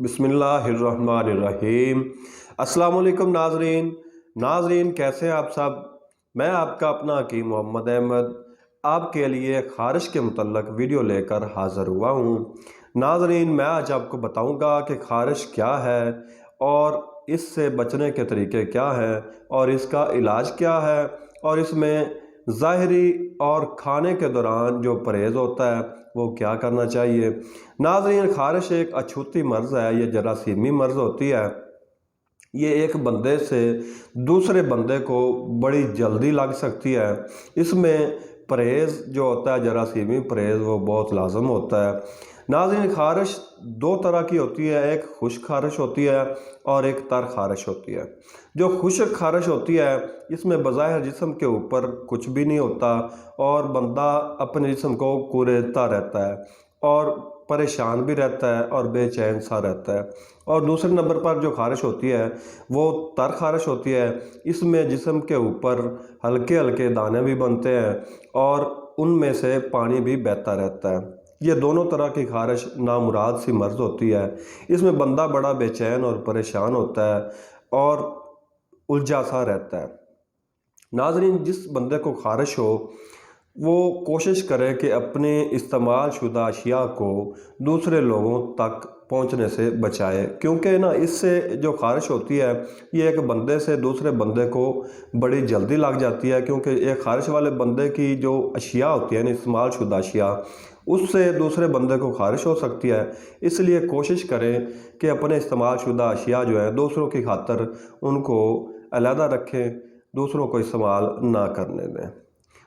بسم اللہ الرحمن الرحیم۔ السلام علیکم ناظرین کیسے ہیں آپ سب؟ میں آپ کا اپنا حکیم محمد احمد آپ کے لیے خارش کے متعلق ویڈیو لے کر حاضر ہوا ہوں۔ ناظرین، میں آج آپ کو بتاؤں گا کہ خارش کیا ہے اور اس سے بچنے کے طریقے کیا ہیں اور اس کا علاج کیا ہے اور اس میں ظاہری اور کھانے کے دوران جو پرہیز ہوتا ہے وہ کیا کرنا چاہیے۔ ناظرین، خارش ایک اچھوتی مرض ہے، یہ جراثیمی مرض ہوتی ہے۔ یہ ایک بندے سے دوسرے بندے کو بڑی جلدی لگ سکتی ہے۔ اس میں پرہیز جو ہوتا ہے، جراثیمی پرہیز، وہ بہت لازم ہوتا ہے۔ ناظرین، خارش دو طرح کی ہوتی ہے، ایک خشک خارش ہوتی ہے اور ایک تر خارش ہوتی ہے۔ جو خشک خارش ہوتی ہے اس میں بظاہر جسم کے اوپر کچھ بھی نہیں ہوتا اور بندہ اپنے جسم کو کوریدتا رہتا ہے اور پریشان بھی رہتا ہے اور بے چین سا رہتا ہے۔ اور دوسرے نمبر پر جو خارش ہوتی ہے وہ تر خارش ہوتی ہے۔ اس میں جسم کے اوپر ہلکے ہلکے دانے بھی بنتے ہیں اور ان میں سے پانی بھی بہتا رہتا ہے۔ یہ دونوں طرح کی خارش نامراد سی مرض ہوتی ہے۔ اس میں بندہ بڑا بے چین اور پریشان ہوتا ہے اور الجھا سا رہتا ہے۔ ناظرین، جس بندے کو خارش ہو وہ کوشش کرے کہ اپنے استعمال شدہ اشیاء کو دوسرے لوگوں تک پہنچنے سے بچائے، کیونکہ اس سے جو خارش ہوتی ہے یہ ایک بندے سے دوسرے بندے کو بڑی جلدی لگ جاتی ہے، کیونکہ ایک خارش والے بندے کی جو اشیاء ہوتی ہیں استعمال شدہ اشیاء، اس سے دوسرے بندے کو خارش ہو سکتی ہے۔ اس لیے کوشش کریں کہ اپنے استعمال شدہ اشیاء جو ہیں دوسروں کی خاطر ان کو علیحدہ رکھیں، دوسروں کو استعمال نہ کرنے دیں۔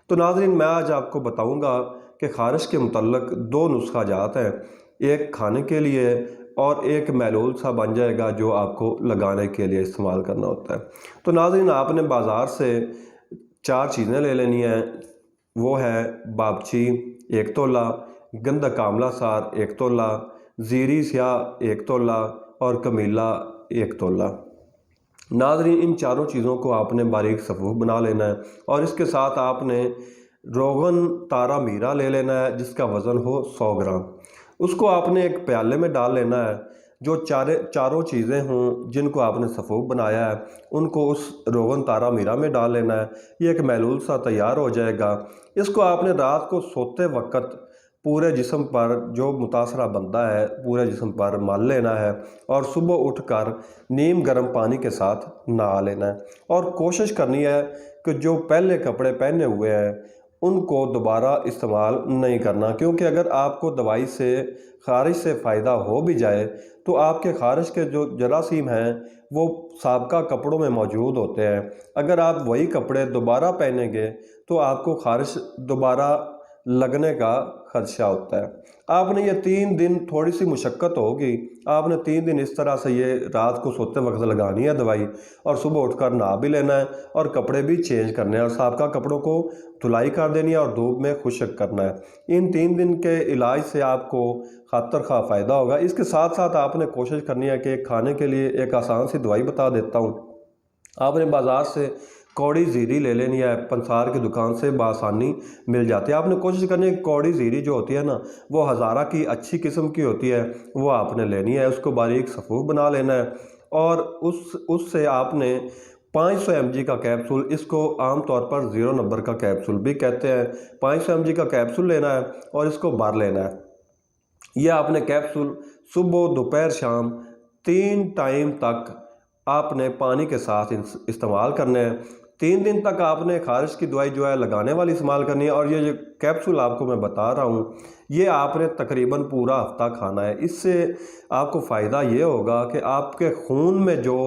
تو ناظرین، میں آج آپ کو بتاؤں گا کہ خارش کے متعلق دو نسخہ جات ہیں، ایک کھانے کے لیے اور ایک محلول سا بن جائے گا جو آپ کو لگانے کے لیے استعمال کرنا ہوتا ہے۔ تو ناظرین، آپ نے بازار سے 4 چیزیں لے لینی ہیں، وہ ہے بابچی 1 تولہ، گندھک آملہ سار 1 تولہ، زیری سیاہ 1 تولہ اور کمیلا 1 تولہ۔ ناظرین، ان چاروں چیزوں کو آپ نے باریک صفوف بنا لینا ہے اور اس کے ساتھ آپ نے روغن تارا میرا لے لینا ہے جس کا وزن ہو 100 گرام۔ اس کو آپ نے ایک پیالے میں ڈال لینا ہے۔ جو چاروں چیزیں ہوں جن کو آپ نے صفوف بنایا ہے ان کو اس روغن تارا میرا میں ڈال لینا ہے۔ یہ ایک محلول سا تیار ہو جائے گا۔ اس کو آپ نے رات کو سوتے وقت پورے جسم پر، جو متاثرہ بندہ ہے پورے جسم پر مل لینا ہے اور صبح اٹھ کر نیم گرم پانی کے ساتھ نہا لینا ہے۔ اور کوشش کرنی ہے کہ جو پہلے کپڑے پہنے ہوئے ہیں ان کو دوبارہ استعمال نہیں کرنا، کیونکہ اگر آپ کو دوائی سے خارش سے فائدہ ہو بھی جائے تو آپ کے خارش کے جو جراثیم ہیں وہ سابقہ کپڑوں میں موجود ہوتے ہیں۔ اگر آپ وہی کپڑے دوبارہ پہنیں گے تو آپ کو خارش دوبارہ لگنے کا خدشہ ہوتا ہے۔ آپ نے یہ 3 دن تھوڑی سی مشقت ہوگی، آپ نے 3 دن اس طرح سے یہ رات کو سوتے وقت لگانی ہے دوائی اور صبح اٹھ کر نہا بھی لینا ہے اور کپڑے بھی چینج کرنے ہیں اور سابقہ کپڑوں کو دھلائی کر دینی ہے اور دھوپ میں خشک کرنا ہے۔ ان 3 دن کے علاج سے آپ کو خاطر خواہ فائدہ ہوگا۔ اس کے ساتھ ساتھ آپ نے کوشش کرنی ہے کہ کھانے کے لیے ایک آسان سی دوائی بتا دیتا ہوں۔ آپ نے بازار سے کوڑی زیری لے لینی ہے، پنسار کی دکان سے بآسانی مل جاتی ہے۔ آپ نے کوشش کرنی ہے کہ کوڑی زیری جو ہوتی ہے وہ ہزارہ کی اچھی قسم کی ہوتی ہے، وہ آپ نے لینی ہے۔ اس کو باریک صفوف بنا لینا ہے اور اس سے آپ نے 500 mg کا کیپسول، اس کو عام طور پر 0 نمبر کا کیپسول بھی کہتے ہیں، 500 mg کا کیپسول لینا ہے اور اس کو بھر لینا ہے۔ یہ آپ نے کیپسول صبح دوپہر شام 3 ٹائم تک آپ نے پانی کے ساتھ استعمال کرنے ہیں۔ 3 دن تک آپ نے خارش کی دوائی جو ہے لگانے والی استعمال کرنی ہے اور یہ جو کیپسول آپ کو میں بتا رہا ہوں یہ آپ نے تقریباً پورا ہفتہ کھانا ہے۔ اس سے آپ کو فائدہ یہ ہوگا کہ آپ کے خون میں جو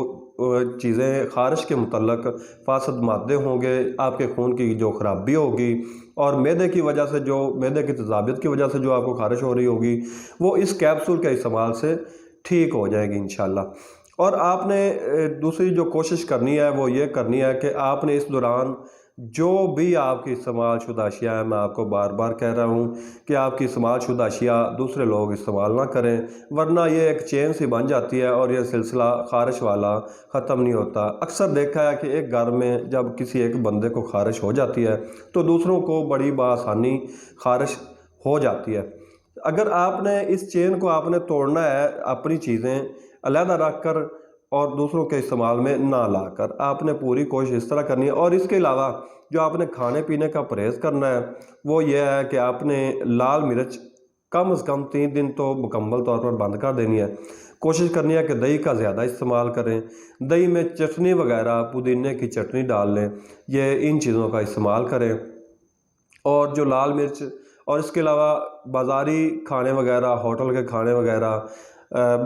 چیزیں خارش کے متعلق فاسد مادے ہوں گے، آپ کے خون کی جو خرابی ہوگی اور معدے کی وجہ سے، جو معدے کی تذابیت کی وجہ سے جو آپ کو خارش ہو رہی ہوگی، وہ اس کیپسول کے استعمال سے ٹھیک ہو جائے گی انشاءاللہ۔ اور آپ نے دوسری جو کوشش کرنی ہے وہ یہ کرنی ہے کہ آپ نے اس دوران جو بھی آپ کی استعمال شدہ اشیاء ہیں، میں آپ کو بار بار کہہ رہا ہوں کہ آپ کی استعمال شدہ اشیاء دوسرے لوگ استعمال نہ کریں، ورنہ یہ ایک چین سی بن جاتی ہے اور یہ سلسلہ خارش والا ختم نہیں ہوتا۔ اکثر دیکھا ہے کہ ایک گھر میں جب کسی ایک بندے کو خارش ہو جاتی ہے تو دوسروں کو بڑی بآسانی خارش ہو جاتی ہے۔ اگر آپ نے اس چین کو آپ نے توڑنا ہے، اپنی چیزیں علیحدہ رکھ کر اور دوسروں کے استعمال میں نہ لا کر، آپ نے پوری کوشش اس طرح کرنی ہے۔ اور اس کے علاوہ جو آپ نے کھانے پینے کا پرہیز کرنا ہے وہ یہ ہے کہ آپ نے لال مرچ کم از کم 3 دن تو مکمل طور پر بند کر دینی ہے۔ کوشش کرنی ہے کہ دہی کا زیادہ استعمال کریں، دہی میں چٹنی وغیرہ پودینے کی چٹنی ڈال لیں، یہ ان چیزوں کا استعمال کریں۔ اور جو لال مرچ اور اس کے علاوہ بازاری کھانے وغیرہ، ہوٹل کے کھانے وغیرہ،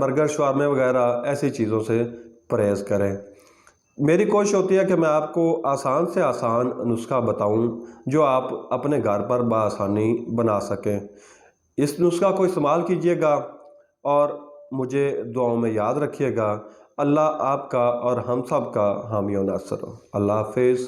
برگر شوارمے وغیرہ، ایسی چیزوں سے پرہیز کریں۔ میری کوشش ہوتی ہے کہ میں آپ کو آسان سے آسان نسخہ بتاؤں جو آپ اپنے گھر پر بآسانی بنا سکیں۔ اس نسخہ کو استعمال کیجیے گا اور مجھے دعاؤں میں یاد رکھیے گا۔ اللہ آپ کا اور ہم سب کا حامی و ناصر ہو۔ اللہ حافظ۔